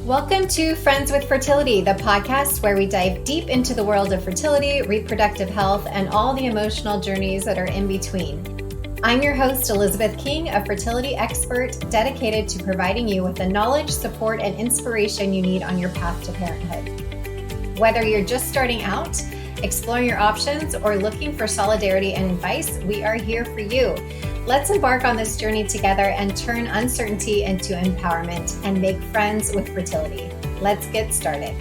Welcome to Friends with Fertility, the podcast where we dive deep into the world of fertility, reproductive health, and all the emotional journeys that are in between. I'm your host, Elizabeth King, a fertility expert dedicated to providing you with the knowledge, support, and inspiration you need on your path to parenthood. Whether you're just starting out, exploring your options, or looking for solidarity and advice, we are here for you. Let's embark on this journey together and turn uncertainty into empowerment and make friends with fertility. Let's get started.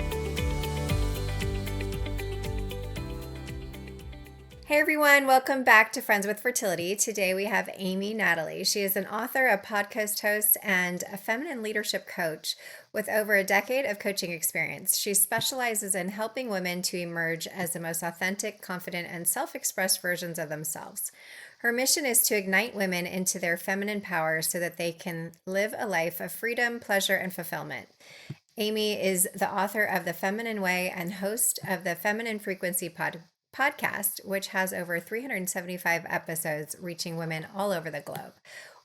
Hey everyone, welcome back to Friends with Fertility. Today we have Amy Natalie. She is an author, a podcast host, and a feminine leadership coach with over a decade of coaching experience. She specializes in helping women to emerge as the most authentic, confident, and self-expressed versions of themselves. Her mission is to ignite women into their feminine power so that they can live a life of freedom, pleasure, and fulfillment. Amy is the author of The Feminine Way and host of the Feminine Frequency podcast, which has over 375 episodes reaching women all over the globe.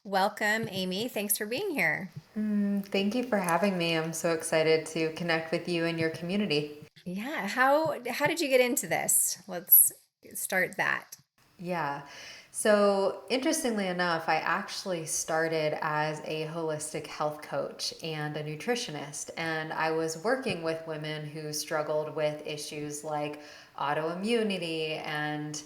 Welcome, Amy. Thanks for being here. Thank you for having me. I'm so excited to connect with you and your community. Yeah. How did you get into this? Let's start that. Yeah. So, interestingly enough, I actually started as a holistic health coach and a nutritionist, and I was working with women who struggled with issues like autoimmunity and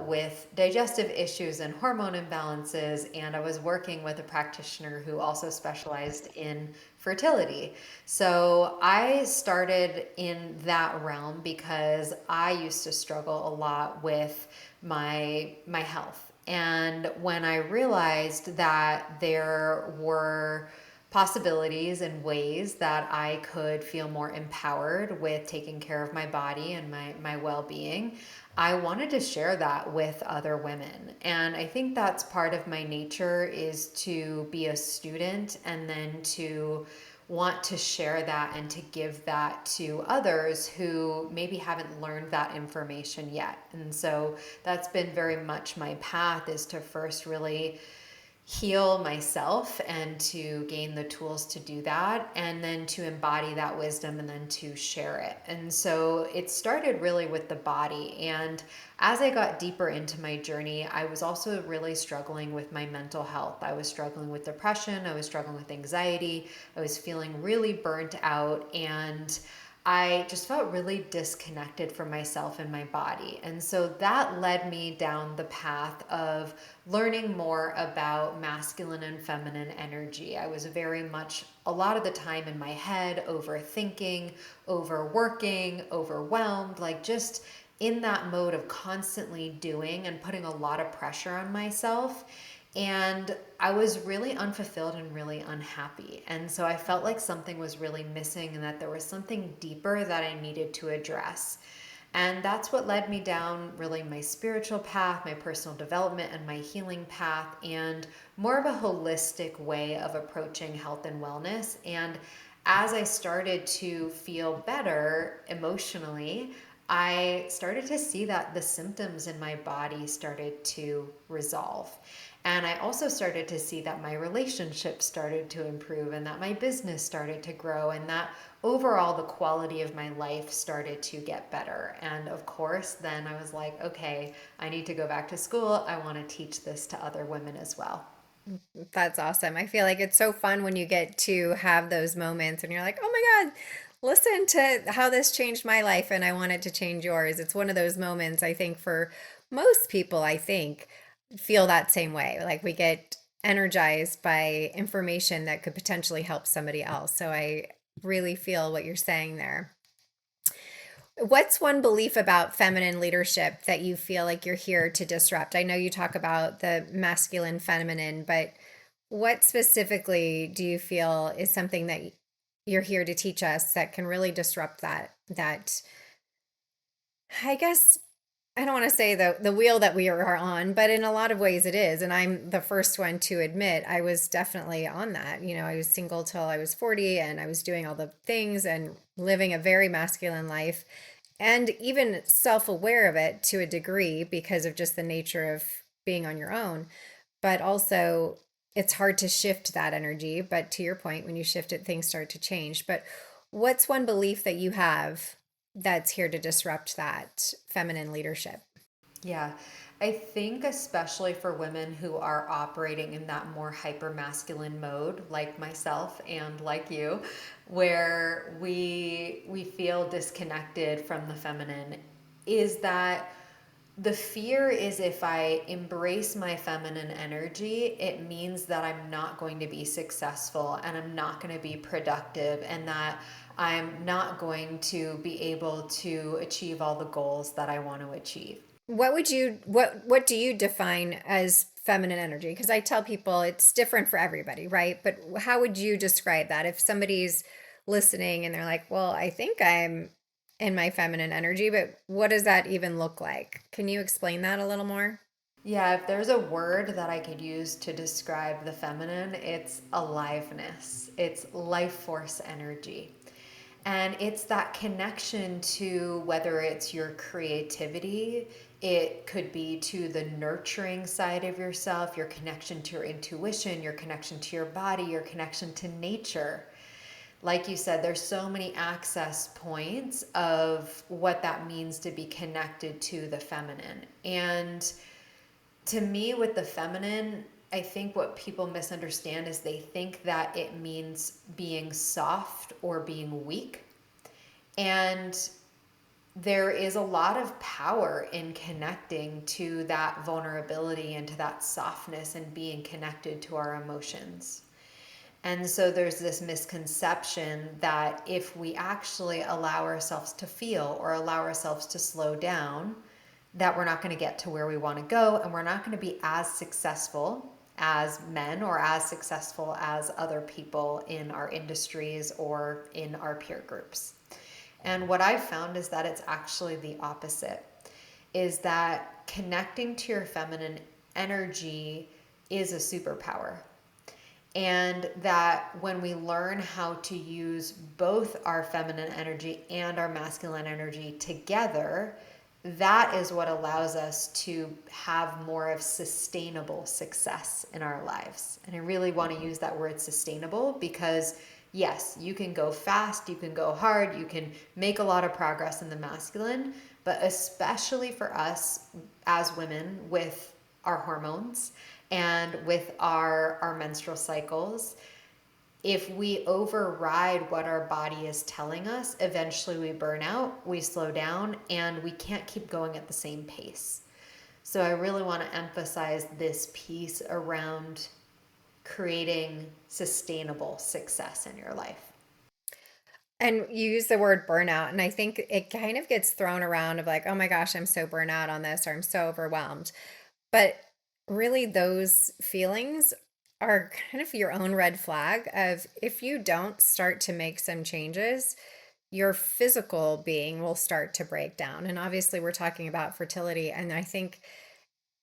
with digestive issues and hormone imbalances. And I was working with a practitioner who also specialized in fertility. So I started in that realm because I used to struggle a lot with my health. And when I realized that there were possibilities and ways that I could feel more empowered with taking care of my body and my well-being, I wanted to share that with other women. And I think that's part of my nature, is to be a student and then to want to share that and to give that to others who maybe haven't learned that information yet. And so that's been very much my path, is to first really heal myself and to gain the tools to do that, and then to embody that wisdom and then to share it. And so it started really with the body. And as I got deeper into my journey, I was also really struggling with my mental health. I was struggling with depression. I was struggling with anxiety. I was feeling really burnt out, and I just felt really disconnected from myself and my body. And so that led me down the path of learning more about masculine and feminine energy. I was very much, a lot of the time, in my head, overthinking, overworking, overwhelmed, like just in that mode of constantly doing and putting a lot of pressure on myself. And I was really unfulfilled and really unhappy. And so I felt like something was really missing and that there was something deeper that I needed to address. And that's what led me down really my spiritual path, my personal development, and my healing path, and more of a holistic way of approaching health and wellness. And as I started to feel better emotionally, I started to see that the symptoms in my body started to resolve. And I also started to see that my relationships started to improve and that my business started to grow and that overall the quality of my life started to get better. And of course, then I was like, okay, I need to go back to school. I want to teach this to other women as well. That's awesome. I feel like it's so fun when you get to have those moments and you're like, oh my God, listen to how this changed my life and I want it to change yours. It's one of those moments, I think, for most people, I think, feel that same way. Like we get energized by information that could potentially help somebody else. So I really feel what you're saying there. What's one belief about feminine leadership that you feel like you're here to disrupt? I know you talk about the masculine, feminine, but what specifically do you feel is something that you're here to teach us that can really disrupt that I guess I don't want to say the wheel that we are on, but in a lot of ways it is. And I'm the first one to admit I was definitely on that. You know, I was single till I was 40 and I was doing all the things and living a very masculine life and even self-aware of it to a degree because of just the nature of being on your own. But also it's hard to shift that energy. But to your point, when you shift it, things start to change. But what's one belief that you have that's here to disrupt that feminine leadership? Yeah. I think especially for women who are operating in that more hyper masculine mode, like myself and like you, where we feel disconnected from the feminine, is that the fear is if I embrace my feminine energy, it means that I'm not going to be successful and I'm not going to be productive and that I'm not going to be able to achieve all the goals that I want to achieve. What do you define as feminine energy? Because I tell people it's different for everybody, right? But how would you describe that if somebody's listening and they're like, "Well, I think I'm in my feminine energy, but what does that even look like?" Can you explain that a little more? Yeah, if there's a word that I could use to describe the feminine, it's aliveness. It's life force energy. And it's that connection to whether it's your creativity, it could be to the nurturing side of yourself, your connection to your intuition, your connection to your body, your connection to nature. Like you said, there's so many access points of what that means to be connected to the feminine. And to me, with the feminine, I think what people misunderstand is they think that it means being soft or being weak. And there is a lot of power in connecting to that vulnerability and to that softness and being connected to our emotions. And so there's this misconception that if we actually allow ourselves to feel or allow ourselves to slow down, that we're not going to get to where we want to go and we're not going to be as successful as men or as successful as other people in our industries or in our peer groups. And what I've found is that it's actually the opposite, is that connecting to your feminine energy is a superpower. And that when we learn how to use both our feminine energy and our masculine energy together, that is what allows us to have more of sustainable success in our lives. And I really want to use that word sustainable because, yes, you can go fast, you can go hard, you can make a lot of progress in the masculine, but especially for us as women with our hormones and with our menstrual cycles, if we override what our body is telling us, eventually we burn out, we slow down, and we can't keep going at the same pace. So I really want to emphasize this piece around creating sustainable success in your life. And you use the word burnout, and I think it kind of gets thrown around of like, "Oh my gosh, I'm so burnt out on this," or "I'm so overwhelmed." But really, those feelings are kind of your own red flag of if you don't start to make some changes, your physical being will start to break down. And obviously, we're talking about fertility, and I think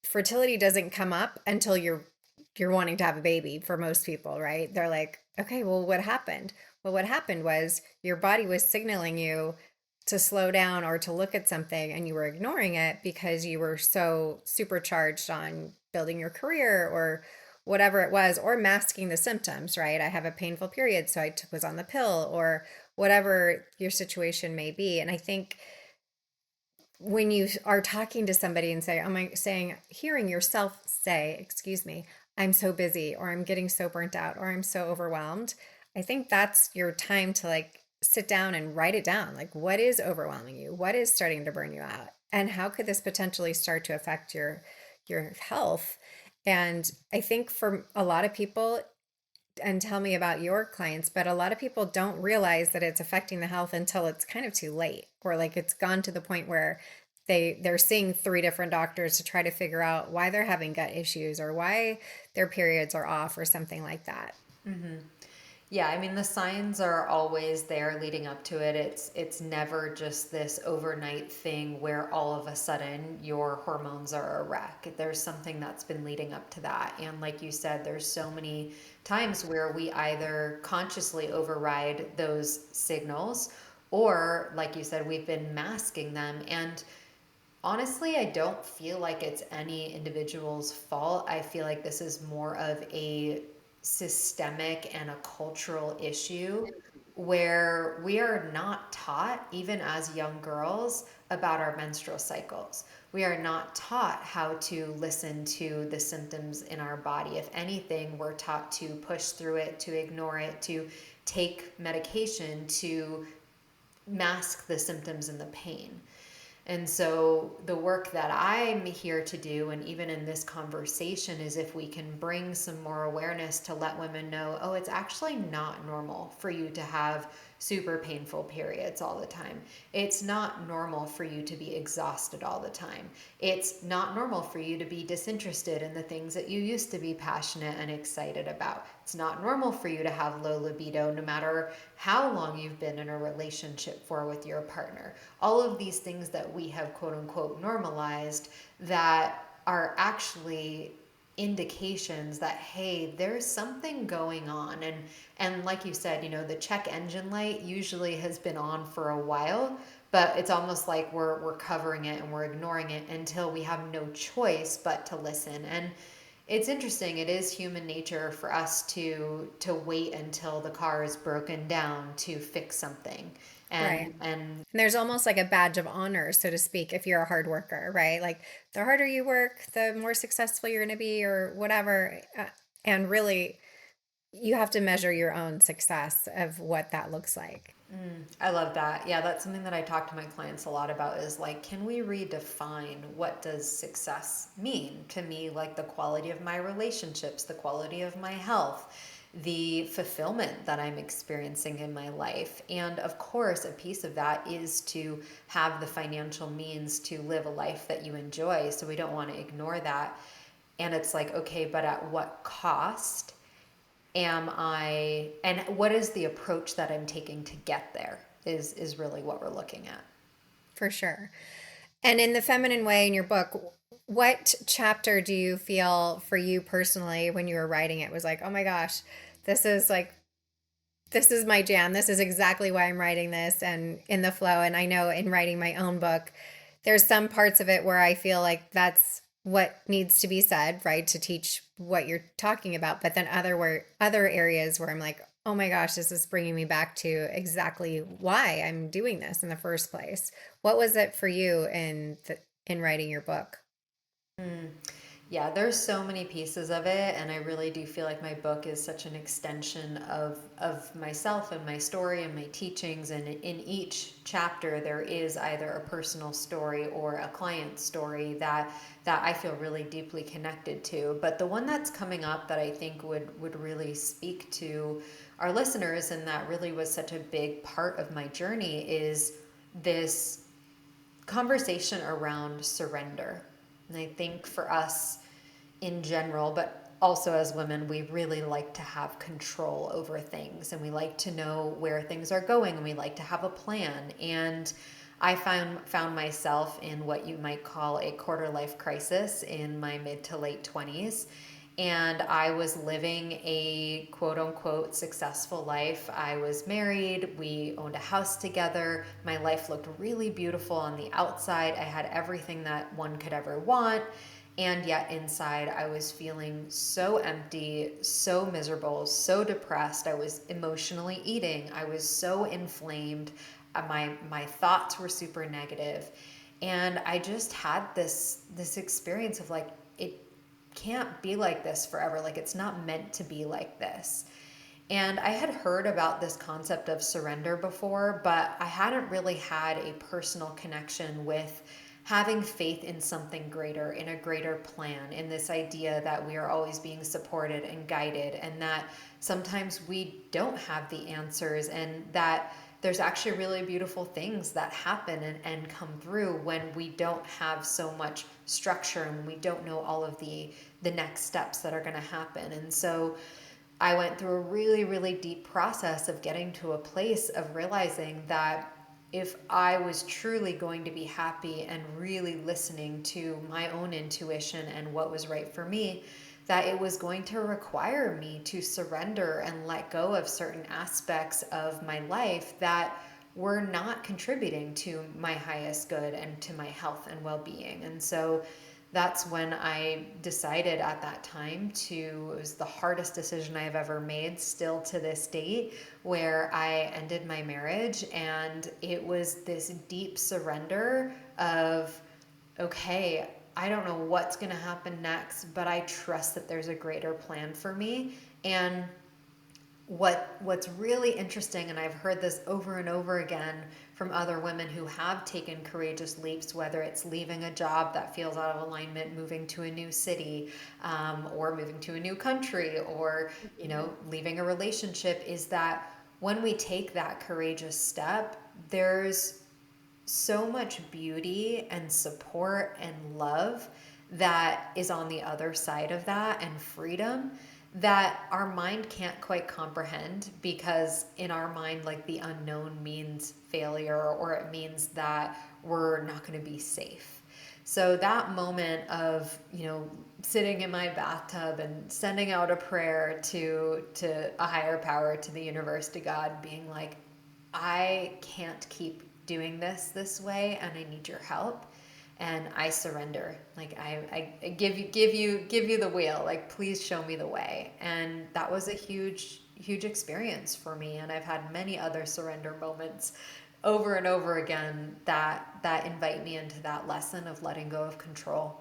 fertility doesn't come up until you're wanting to have a baby for most people, right? They're like, "Okay, well, what happened?" Well, what happened was your body was signaling you to slow down or to look at something and you were ignoring it because you were so supercharged on building your career or whatever it was, or masking the symptoms, right? I have a painful period, so was on the pill, or whatever your situation may be. And I think when you are talking to somebody and say, "Oh my," saying, hearing yourself say, "Excuse me, I'm so busy," or "I'm getting so burnt out," or "I'm so overwhelmed," I think that's your time to like sit down and write it down. Like, what is overwhelming you? What is starting to burn you out? And how could this potentially start to affect your health? And I think for a lot of people, and tell me about your clients, but a lot of people don't realize that it's affecting the health until it's kind of too late, or like it's gone to the point where they're seeing three different doctors to try to figure out why they're having gut issues or why their periods are off or something like that. Yeah, I mean the signs are always there leading up to it. It's never just this overnight thing where all of a sudden your hormones are a wreck. There's something that's been leading up to that. And like you said, there's so many times where we either consciously override those signals or like you said we've been masking them. And Honestly, I don't feel like it's any individual's fault. I feel like this is more of a systemic and a cultural issue where we are not taught, even as young girls, about our menstrual cycles. We are not taught how to listen to the symptoms in our body. If anything, we're taught to push through it, to ignore it, to take medication to mask the symptoms and the pain. And so, the work that I'm here to do, and even in this conversation, is if we can bring some more awareness to let women know, oh, it's actually not normal for you to have super painful periods all the time. It's not normal for you to be exhausted all the time. It's not normal for you to be disinterested in the things that you used to be passionate and excited about. It's not normal for you to have low libido no matter how long you've been in a relationship for with your partner. All of these things that we have quote unquote normalized that are actually indications that hey, there's something going on. And like you said, the check engine light usually has been on for a while, but it's almost like we're covering it and we're ignoring it until we have no choice but to listen. And it's interesting. It is human nature for us to wait until the car is broken down to fix something. Right. And And there's almost like a badge of honor, so to speak, if you're a hard worker, right? Like the harder you work, the more successful you're going to be, or whatever. And really, you have to measure your own success of what that looks like. I love that. Yeah, that's something that I talk to my clients a lot about is like, can we redefine what does success mean to me? Like the quality of my relationships, the quality of my health, the fulfillment that I'm experiencing in my life. And of course, a piece of that is to have the financial means to live a life that you enjoy. So we don't want to ignore that. And it's like, okay, but at what cost? Am I, and what is the approach that I'm taking to get there is really what we're looking at. For sure. And in the feminine way in your book, what chapter do you feel for you personally when you were writing it was like, oh my gosh, this is like, this is my jam. This is exactly why I'm writing this and in the flow. And I know in writing my own book, there's some parts of it where I feel like that's what needs to be said, right? To teach what you're talking about. But then other areas where I'm like, oh my gosh, this is bringing me back to exactly why I'm doing this in the first place. What was it for you in writing your book? Yeah, there's so many pieces of it, and I really do feel like my book is such an extension of myself and my story and my teachings. And in each chapter, there is either a personal story or a client story that I feel really deeply connected to. But the one that's coming up that I think would really speak to our listeners, and that really was such a big part of my journey, is this conversation around surrender. And I think for us in general, but also as women, we really like to have control over things and we like to know where things are going and we like to have a plan. And I found myself in what you might call a quarter life crisis in my mid to late 20s. And I was living a quote unquote successful life. I was married, we owned a house together. My life looked really beautiful on the outside. I had everything that one could ever want. And yet inside, I was feeling so empty, so miserable, so depressed. I was emotionally eating. I was so inflamed. My thoughts were super negative. And I just had this experience of like, it can't be like this forever. Like it's not meant to be like this. And I had heard about this concept of surrender before, but I hadn't really had a personal connection with having faith in something greater, in a greater plan, in this idea that we are always being supported and guided, and that sometimes we don't have the answers, and that there's actually really beautiful things that happen and come through when we don't have so much structure and we don't know all of the next steps that are going to happen. And so I went through a really, really deep process of getting to a place of realizing that if I was truly going to be happy and really listening to my own intuition and what was right for me, that it was going to require me to surrender and let go of certain aspects of my life that were not contributing to my highest good and to my health and well-being. And so that's when I decided at that time to, it was the hardest decision I've ever made, still to this date, where I ended my marriage. And it was this deep surrender of, okay, I don't know what's going to happen next, but I trust that there's a greater plan for me. And what's really interesting, and I've heard this over and over again from other women who have taken courageous leaps, whether it's leaving a job that feels out of alignment, moving to a new city, or moving to a new country, or leaving a relationship, is that when we take that courageous step, there's so much beauty and support and love that is on the other side of that, and freedom that our mind can't quite comprehend, because in our mind, like, the unknown means failure, or it means that we're not going to be safe. So that moment of, sitting in my bathtub and sending out a prayer to a higher power, to the universe, to God, being like, I can't keep doing this way, and I need your help, and I surrender. Like, I give you the wheel. Like, please show me the way. And that was a huge experience for me. And I've had many other surrender moments over and over again that invite me into that lesson of letting go of control.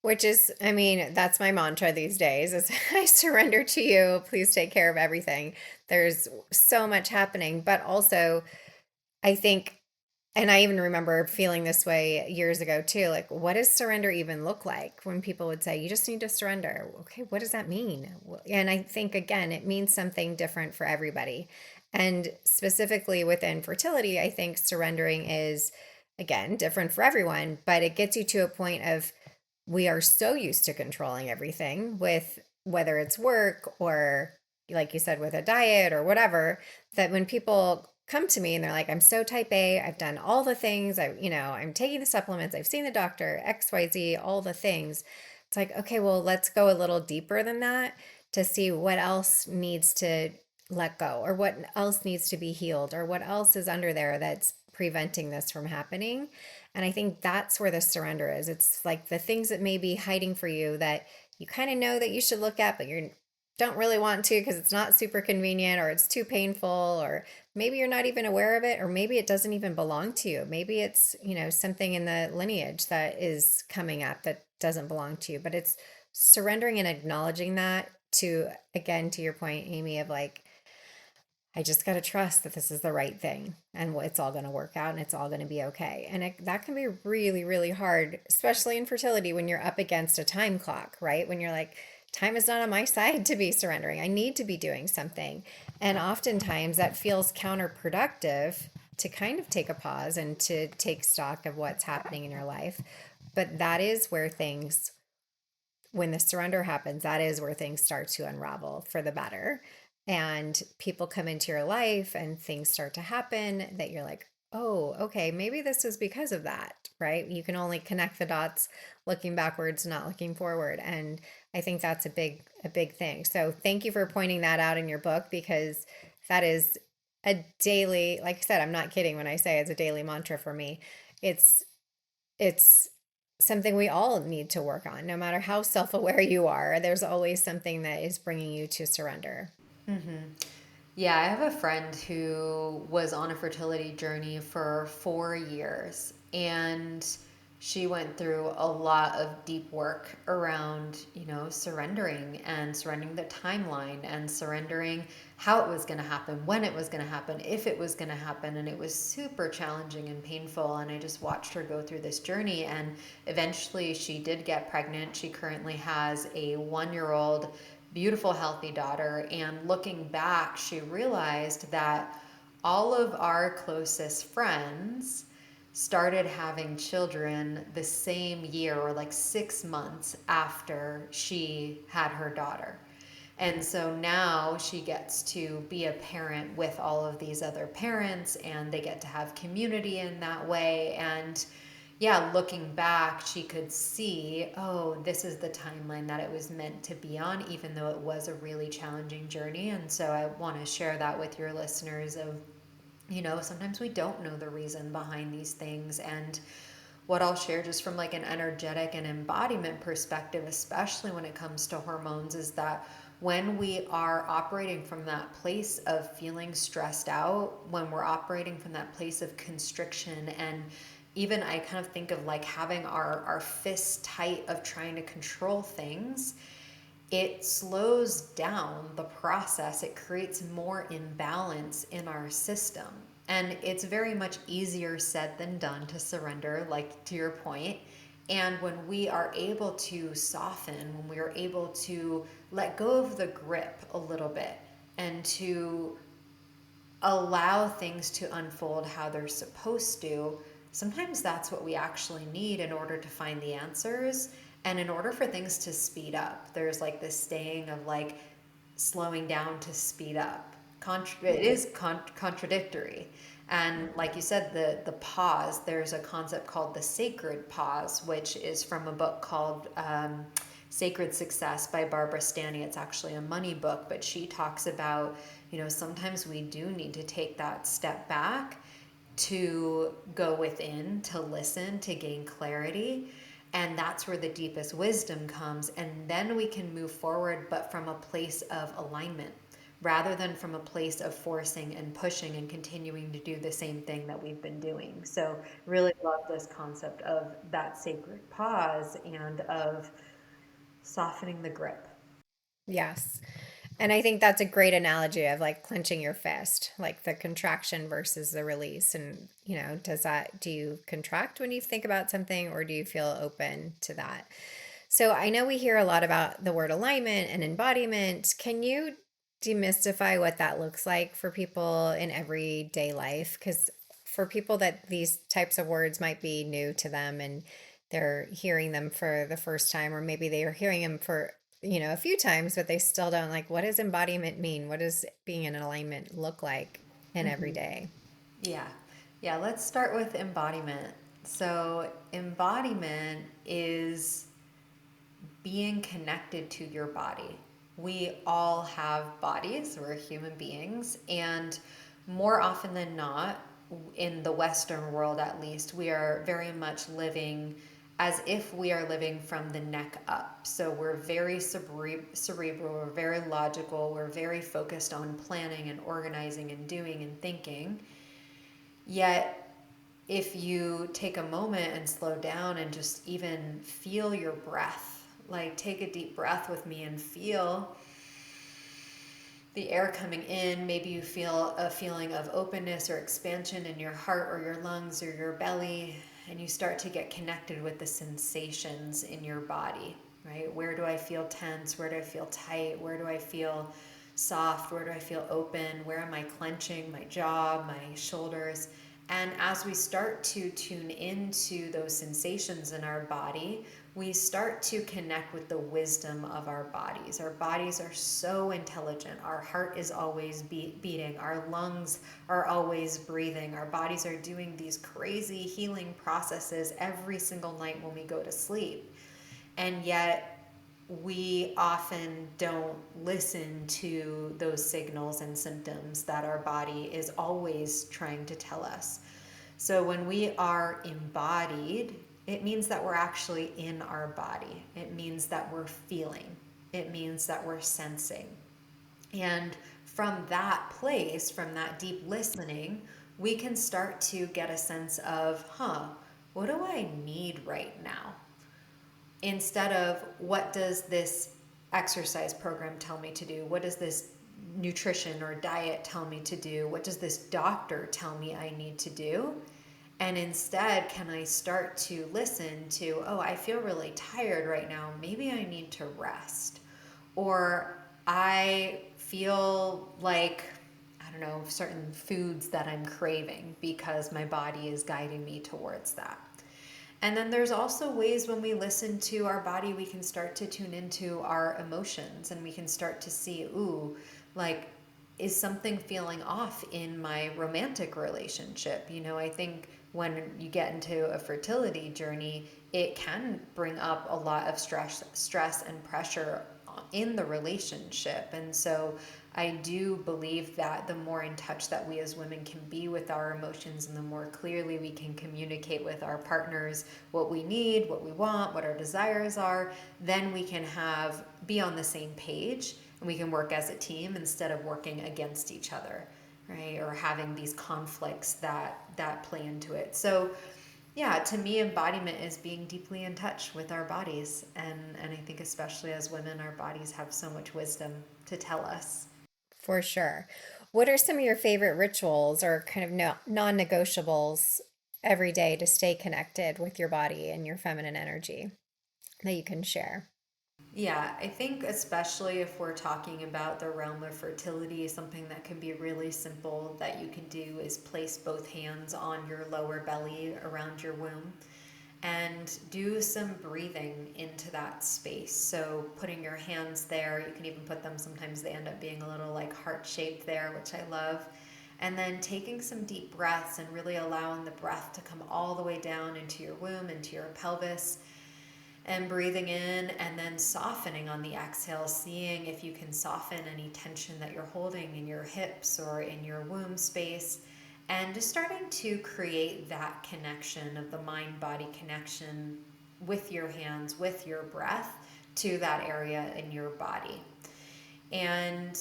Which is, I mean, that's my mantra these days is I surrender to you. Please take care of everything. There's so much happening, but also I think, and I even remember feeling this way years ago too. Like, what does surrender even look like? When people would say, you just need to surrender. Okay, what does that mean? And I think, again, it means something different for everybody. And specifically within fertility, I think surrendering is, again, different for everyone, but it gets you to a point of we are so used to controlling everything with whether it's work or, like you said, with a diet or whatever, that when people come to me and they're like, I'm so type A, I've done all the things, I'm taking the supplements, I've seen the doctor, XYZ, all the things. It's like, okay, well, let's go a little deeper than that to see what else needs to let go, or what else needs to be healed, or what else is under there that's preventing this from happening. And I think that's where the surrender is. It's like the things that may be hiding for you that you kind of know that you should look at, but you don't really want to because it's not super convenient, or it's too painful, or maybe you're not even aware of it, or maybe it doesn't even belong to you. Maybe it's, something in the lineage that is coming up that doesn't belong to you. But it's surrendering and acknowledging that, to, again, to your point, Amy, of like, I just got to trust that this is the right thing, and it's all going to work out and it's all going to be okay. And that can be really, really hard, especially in fertility when you're up against a time clock, right? When you're like, time is not on my side to be surrendering. I need to be doing something. And oftentimes that feels counterproductive, to kind of take a pause and to take stock of what's happening in your life. But that is where things, when the surrender happens, that is where things start to unravel for the better. And people come into your life and things start to happen that you're like, oh, okay, maybe this is because of that, right? You can only connect the dots looking backwards, not looking forward. And I think that's a big thing. So thank you for pointing that out in your book, because that is a daily, like I said, I'm not kidding when I say it's a daily mantra for me. It's it's something we all need to work on. No matter how self-aware you are, there's always something that is bringing you to surrender. Yeah, I have a friend who was on a fertility journey for 4 years, and she went through a lot of deep work around, surrendering the timeline, and surrendering how it was going to happen, when it was going to happen, if it was going to happen. And it was super challenging and painful. And I just watched her go through this journey. And eventually she did get pregnant. She currently has a 1 year old beautiful, healthy daughter. And looking back, she realized that all of our closest friends started having children the same year, or like 6 months after she had her daughter. And so now she gets to be a parent with all of these other parents, and they get to have community in that way. And yeah, looking back, she could see, oh, this is the timeline that it was meant to be on, even though it was a really challenging journey. And so I want to share that with your listeners of, Sometimes we don't know the reason behind these things. And what I'll share just from like an energetic and embodiment perspective, especially when it comes to hormones, is that when we are operating from that place of feeling stressed out, when we're operating from that place of constriction, and even I kind of think of like having our fists tight of trying to control things, it slows down the process. It creates more imbalance in our system. And it's very much easier said than done to surrender, like to your point. And when we are able to soften, when we are able to let go of the grip a little bit and to allow things to unfold how they're supposed to, sometimes that's what we actually need in order to find the answers. And in order for things to speed up, there's like this saying of like slowing down to speed up. It is contradictory. And like you said, the pause, there's a concept called the sacred pause, which is from a book called Sacred Success by Barbara Stanny. It's actually a money book, but she talks about, sometimes we do need to take that step back to go within, to listen, to gain clarity. And that's where the deepest wisdom comes. And then we can move forward, but from a place of alignment rather than from a place of forcing and pushing and continuing to do the same thing that we've been doing. So, really love this concept of that sacred pause and of softening the grip. Yes. And I think that's a great analogy of like clenching your fist, like the contraction versus the release. And, do you contract when you think about something or do you feel open to that? So I know we hear a lot about the word alignment and embodiment. Can you demystify what that looks like for people in everyday life? Because for people that these types of words might be new to them and they're hearing them for the first time, or maybe they are hearing them for, a few times, but they still don't like, what does embodiment mean? What does being in alignment look like in every day? Yeah. Yeah, let's start with embodiment. So, embodiment is being connected to your body. We all have bodies, we're human beings, and more often than not, in the Western world at least, we are very much living as if we are living from the neck up. So we're very cerebral, we're very logical, we're very focused on planning and organizing and doing and thinking. Yet, if you take a moment and slow down and just even feel your breath, like take a deep breath with me and feel the air coming in. Maybe you feel a feeling of openness or expansion in your heart or your lungs or your belly, and you start to get connected with the sensations in your body, right? Where do I feel tense? Where do I feel tight? Where do I feel soft? Where do I feel open? Where am I clenching my jaw, my shoulders? And as we start to tune into those sensations in our body, we start to connect with the wisdom of our bodies. Our bodies are so intelligent. Our heart is always beating. Our lungs are always breathing. Our bodies are doing these crazy healing processes every single night when we go to sleep. And yet, we often don't listen to those signals and symptoms that our body is always trying to tell us. So when we are embodied, it means that we're actually in our body. It means that we're feeling. It means that we're sensing. And from that place, from that deep listening, we can start to get a sense of, what do I need right now? Instead of what does this exercise program tell me to do? What does this nutrition or diet tell me to do? What does this doctor tell me I need to do? And instead, can I start to listen to, oh, I feel really tired right now. Maybe I need to rest. Or I feel like, I don't know, certain foods that I'm craving because my body is guiding me towards that. And then there's also ways when we listen to our body, we can start to tune into our emotions and we can start to see, ooh, like, is something feeling off in my romantic relationship? I think when you get into a fertility journey, it can bring up a lot of stress and pressure in the relationship. And so I do believe that the more in touch that we as women can be with our emotions and the more clearly we can communicate with our partners what we need, what we want, what our desires are, then we can be on the same page and we can work as a team instead of working against each other, right? Or having these conflicts that play into it. So yeah, to me, embodiment is being deeply in touch with our bodies. And I think, especially as women, our bodies have so much wisdom to tell us. For sure. What are some of your favorite rituals or kind of no, non-negotiables every day to stay connected with your body and your feminine energy that you can share? Yeah, I think, especially if we're talking about the realm of fertility, something that can be really simple that you can do is place both hands on your lower belly around your womb and do some breathing into that space. So putting your hands there, you can even put them, sometimes they end up being a little like heart shaped there, which I love. And then taking some deep breaths and really allowing the breath to come all the way down into your womb, into your pelvis, and breathing in and then softening on the exhale, seeing if you can soften any tension that you're holding in your hips or in your womb space, and just starting to create that connection of the mind body connection with your hands, with your breath to that area in your body. And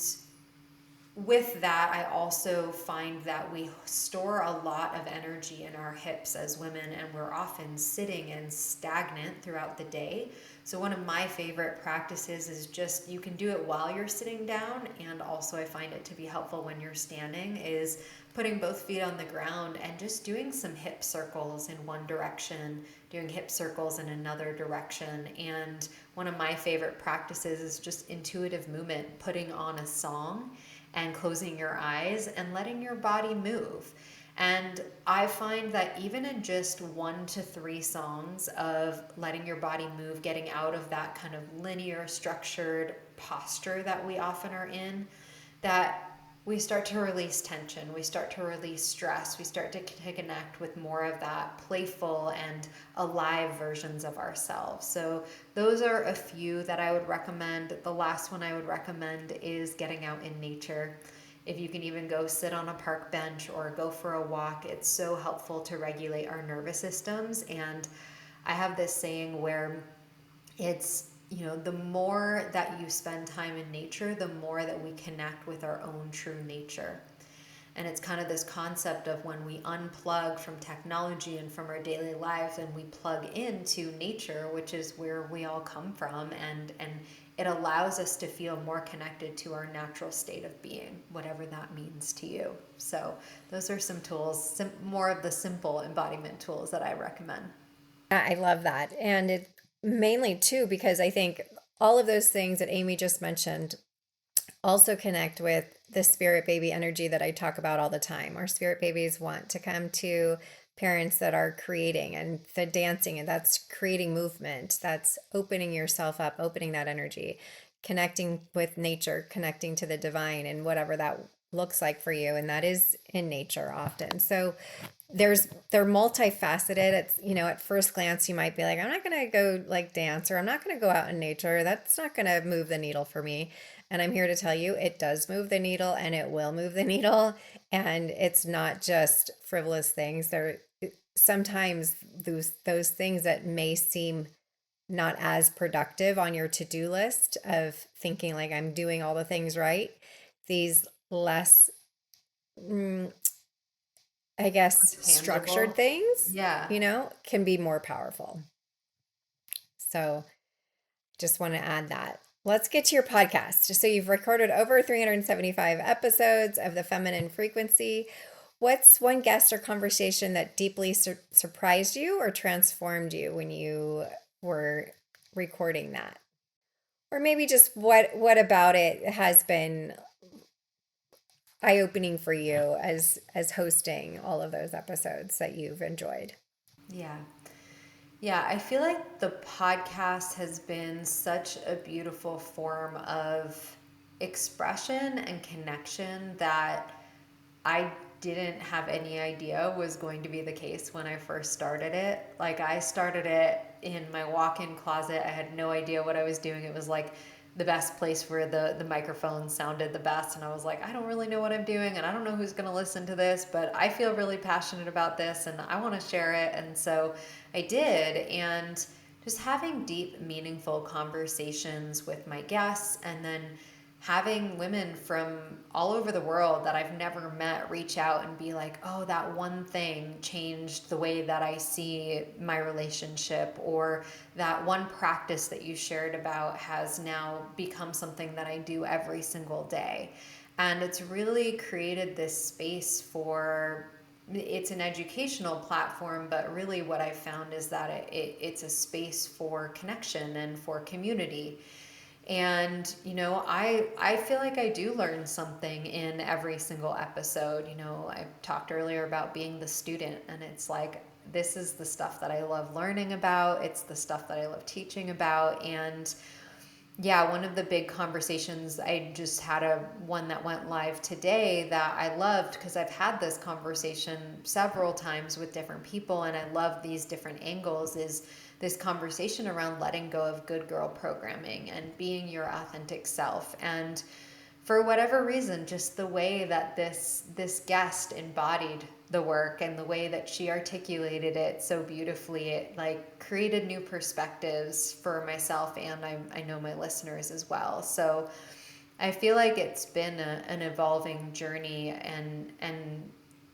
with that, I also find that we store a lot of energy in our hips as women, and we're often sitting and stagnant throughout the day. So, one of my favorite practices is just you can do it while you're sitting down, and also I find it to be helpful when you're standing, is putting both feet on the ground and just doing some hip circles in one direction, doing hip circles in another direction. And one of my favorite practices is just intuitive movement, putting on a song and closing your eyes and letting your body move. And I find that even in just 1 to 3 songs of letting your body move, getting out of that kind of linear, structured posture that we often are in, that we start to release tension, we start to release stress, we start to connect with more of that playful and alive versions of ourselves. So, those are a few that I would recommend. The last one I would recommend is getting out in nature. If you can even go sit on a park bench or go for a walk, it's so helpful to regulate our nervous systems. And I have this saying where it's, the more that you spend time in nature, the more that we connect with our own true nature. And it's kind of this concept of when we unplug from technology and from our daily lives and we plug into nature, which is where we all come from, and it allows us to feel more connected to our natural state of being, whatever that means to you. So those are some tools, more of the simple embodiment tools that I recommend. I love that. And it mainly too, because I think all of those things that Amy just mentioned also connect with the spirit baby energy that I talk about all the time. Our spirit babies want to come to parents that are creating and the dancing, and that's creating movement, that's opening yourself up, opening that energy, connecting with nature, connecting to the divine, and whatever that looks like for you. And that is in nature often. So they're multifaceted. It's, at first glance you might be like, I'm not going to go like dance, or I'm not going to go out in nature. That's not going to move the needle for me. And I'm here to tell you it does move the needle, and it will move the needle. And it's not just frivolous things. There sometimes those things that may seem not as productive on your to-do list of thinking like I'm doing all the things right, these less mm, I guess structured Tangible. things, Yeah. can be more powerful. So just want to add that. Let's get to your podcast. So you've recorded over 375 episodes of the feminine frequency. What's one guest or conversation that deeply surprised you or transformed you when you were recording that? Or maybe just what about it has been eye-opening for you as hosting all of those episodes that you've enjoyed? Yeah. Yeah, I feel like the podcast has been such a beautiful form of expression and connection that I didn't have any idea was going to be the case when I first started it. Like, I started it in my walk in closet. I had no idea what I was doing. It was like the best place where the microphone sounded the best. And I was like, I don't really know what I'm doing and I don't know who's going to listen to this, but I feel really passionate about this and I want to share it. And so I did. And just having deep, meaningful conversations with my guests, and then having women from all over the world that I've never met reach out and be like, oh, that one thing changed the way that I see my relationship, or that one practice that you shared about has now become something that I do every single day. And it's really created this space for, it's an educational platform, but really what I found is that it's a space for connection and for community. And, I feel like I do learn something in every single episode. I talked earlier about being the student, and it's like, this is the stuff that I love learning about. It's the stuff that I love teaching about. And yeah, one of the big conversations, I just had one that went live today that I loved, because I've had this conversation several times with different people and I love these different angles, is this conversation around letting go of good girl programming and being your authentic self. And for whatever reason, just the way that this guest embodied the work and the way that she articulated it so beautifully, it like created new perspectives for myself, and I know my listeners as well. So I feel like it's been an evolving journey, and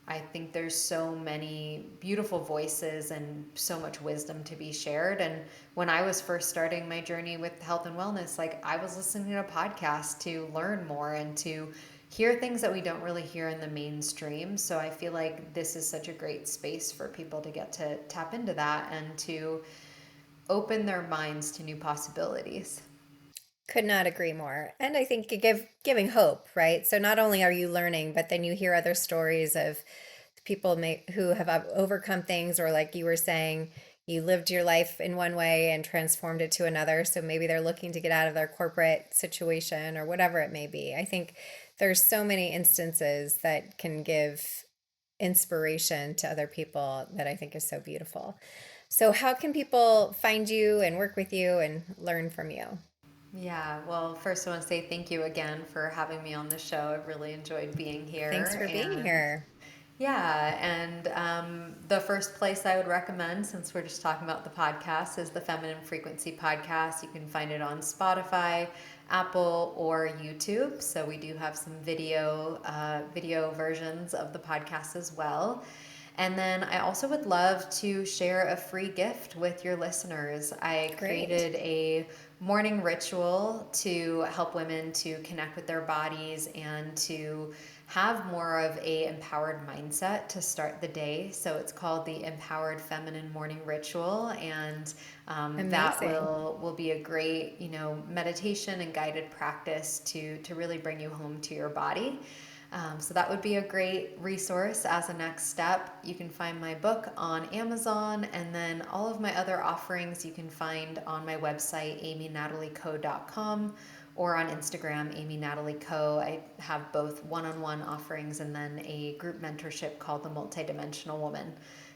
I think there's so many beautiful voices and so much wisdom to be shared. And when I was first starting my journey with health and wellness, like I was listening to podcasts to learn more and to hear things that we don't really hear in the mainstream. So I feel like this is such a great space for people to get to tap into that and to open their minds to new possibilities. Could not agree more. And I think giving hope, right? So not only are you learning, but then you hear other stories of who have overcome things, or like you were saying, you lived your life in one way and transformed it to another. So maybe they're looking to get out of their corporate situation or whatever it may be. I think there's so many instances that can give inspiration to other people that I think is so beautiful. So how can people find you and work with you and learn from you? Yeah, well, first I want to say thank you again for having me on the show. I've really enjoyed being Thanks here. for being And here. yeah, and the first place I would recommend, since we're just talking about the podcast, is the Feminine Frequency Podcast. You can find it on Spotify, Apple, or YouTube. So we do have some video versions of the podcast as well. And then I also would love to share a free gift with your listeners. I Great. created a morning ritual to help women to connect with their bodies and to have more of a empowered mindset to start the day. So it's called the Empowered Feminine Morning Ritual, and that Amazing. will be a great meditation and guided practice to really bring you home to your body. So that would be a great resource as a next step. You can find my book on Amazon, and then all of my other offerings you can find on my website, amynatalieco.com, or on Instagram, amynatalieco. I have both one-on-one offerings and then a group mentorship called the Multidimensional Woman.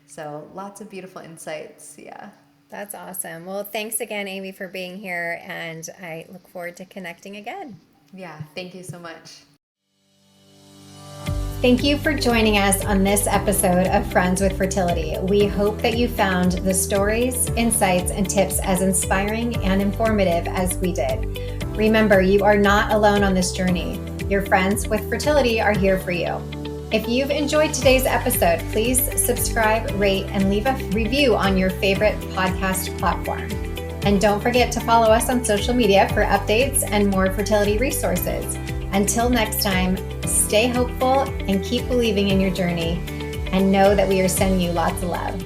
So lots of beautiful insights. Yeah. That's awesome. Well, thanks again, Amy, for being here, and I look forward to connecting again. Yeah. Thank you so much. Thank you for joining us on this episode of Friends with Fertility. We hope that you found the stories, insights, and tips as inspiring and informative as we did. Remember, you are not alone on this journey. Your friends with fertility are here for you. If you've enjoyed today's episode, please subscribe, rate, and leave a review on your favorite podcast platform. And don't forget to follow us on social media for updates and more fertility resources. Until next time, stay hopeful and keep believing in your journey, and know that we are sending you lots of love.